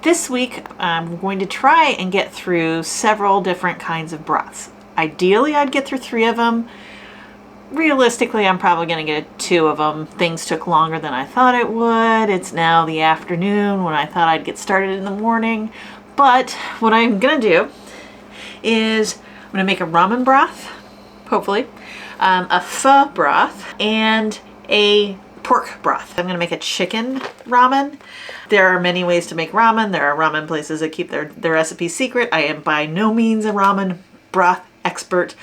This week, I'm going to try and get through several different kinds of broths. Ideally, I'd get through 3 of them. Realistically, I'm probably going to get 2 of them. Things took longer than I thought it would. It's now the afternoon when I thought I'd get started in the morning. But what I'm going to do is I'm going to make a ramen broth, hopefully, a pho broth, and a pork broth. I'm going to make a chicken ramen. There are many ways to make ramen. There are ramen places that keep their recipes secret. I am by no means a ramen broth expert,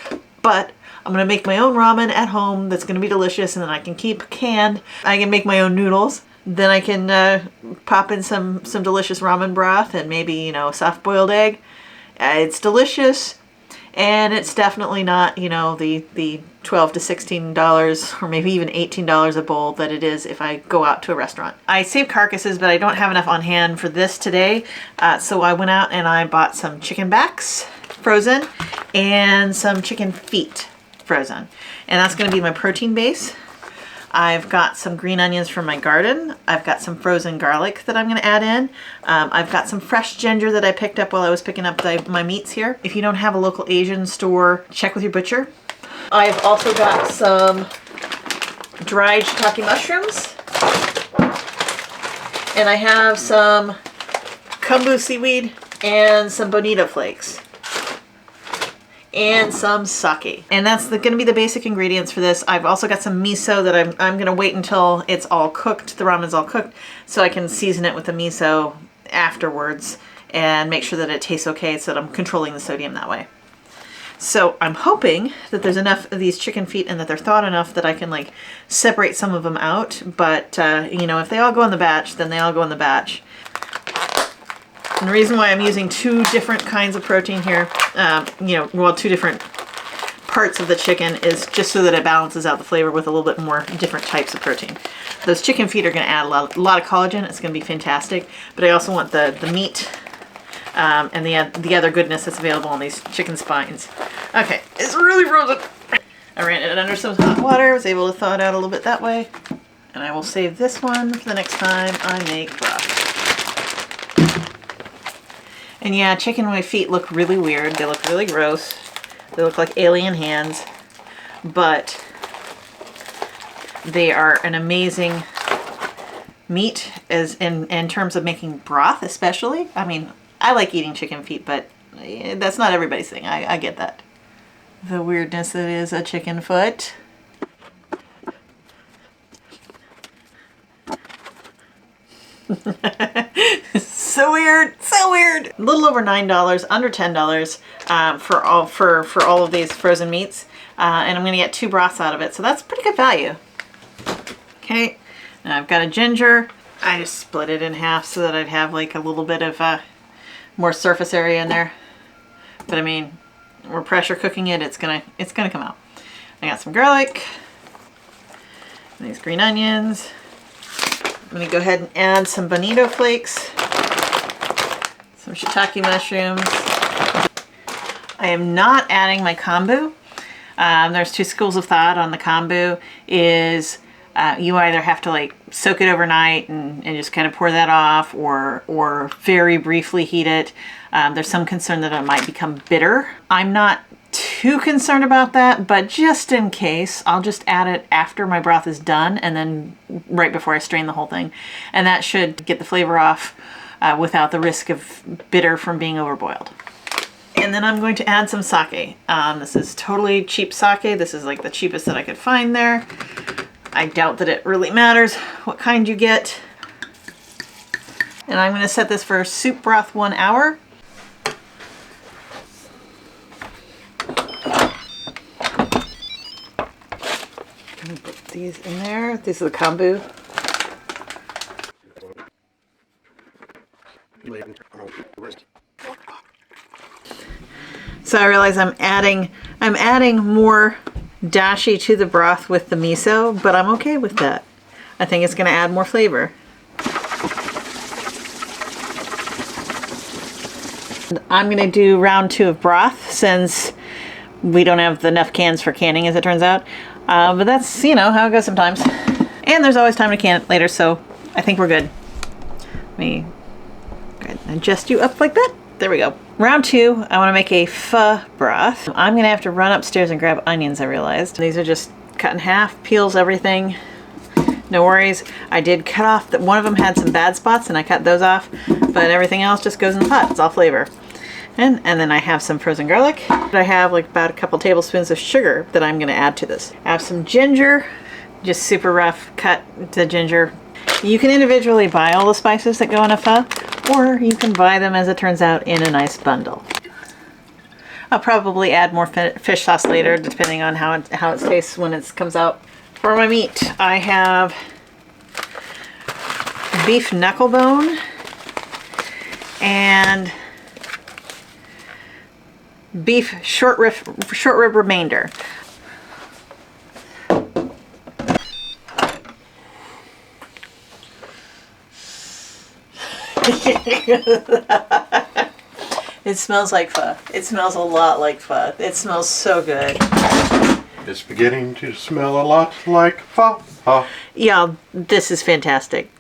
but I'm going to make my own ramen at home that's going to be delicious and then I can keep canned. I can make my own noodles. Then I can pop in some delicious ramen broth and maybe, you know, a soft-boiled egg. It's delicious, and it's definitely not, you know, the $12 to $16 or maybe even $18 a bowl that it is if I go out to a restaurant. I saved carcasses, but I don't have enough on hand for this today. So I went out and I bought some chicken backs frozen and some chicken feet frozen. And that's going to be my protein base. I've got some green onions from my garden. I've got some frozen garlic that I'm going to add in. I've got some fresh ginger that I picked up while I was picking up my meats here. If you don't have a local Asian store, check with your butcher. I've also got some dried shiitake mushrooms. And I have some kombu seaweed and some bonito flakes. And some sake. And that's going to be the basic ingredients for this. I've also got some miso that I'm going to wait until it's all cooked, the ramen's all cooked, so I can season it with the miso afterwards and make sure that it tastes okay so that I'm controlling the sodium that way. So I'm hoping that there's enough of these chicken feet and that they're thawed enough that I can like separate some of them out. But you know, if they all go in the batch, then they all go in the batch. And the reason why I'm using 2 different kinds of protein here, you know, well, 2 different parts of the chicken is just so that it balances out the flavor with a little bit more different types of protein. Those chicken feet are going to add a lot of collagen. It's going to be fantastic. But I also want the meat and the other goodness that's available on these chicken spines. Okay, it's really frozen. I ran it under some hot water. Was able to thaw it out a little bit that way. And I will save this one for the next time I make broth. And yeah, chicken feet look really weird. They look really gross. They look like alien hands. But they are an amazing meat as in terms of making broth especially. I mean, I like eating chicken feet, but that's not everybody's thing. I get that. The weirdness that is a chicken foot. So weird, so weird. A little over $9, under $10 for all of these frozen meats, and I'm gonna get 2 broths out of it, so that's pretty good value. Okay, now I've got a ginger. I just split it in half so that I'd have like a little bit of more surface area in there. But I mean, we're pressure cooking it. It's gonna come out. I got some garlic, and these green onions. I'm going to go ahead and add some bonito flakes, some shiitake mushrooms. I am not adding my kombu. There's 2 schools of thought on the kombu. Is you either have to like soak it overnight and just kind of pour that off, or very briefly heat it. There's some concern that it might become bitter. I'm not too concerned about that, but just in case, I'll just add it after my broth is done and then right before I strain the whole thing. And that should get the flavor off without the risk of bitter from being overboiled. And then I'm going to add some sake. This is totally cheap sake. This is like the cheapest that I could find there. I doubt that it really matters what kind you get. And I'm going to set this for soup broth 1 hour. Put these in there. These are the kombu. So I realize I'm adding more dashi to the broth with the miso, but I'm okay with that. I think it's going to add more flavor. I'm going to do round 2 of broth since we don't have enough cans for canning, as it turns out. But that's, you know, how it goes sometimes. And there's always time to can it later, so I think we're good. Good. Adjust you up like that. There we go. Round 2, I want to make a pho broth. I'm going to have to run upstairs and grab onions, I realized. These are just cut in half, peels, everything. No worries. I did cut off, that one of them had some bad spots and I cut those off, but everything else just goes in the pot. It's all flavor. And then I have some frozen garlic. I have like about a couple tablespoons of sugar that I'm going to add to this. I have some ginger, just super rough cut the ginger. You can individually buy all the spices that go in a pho, or you can buy them, as it turns out, in a nice bundle. I'll probably add more fish sauce later, depending on how it tastes when it comes out. For my meat, I have beef knuckle bone and beef short rib remainder. It smells like pho. It smells a lot like pho. It smells so good. It's beginning to smell a lot like pho. Yeah, this is fantastic.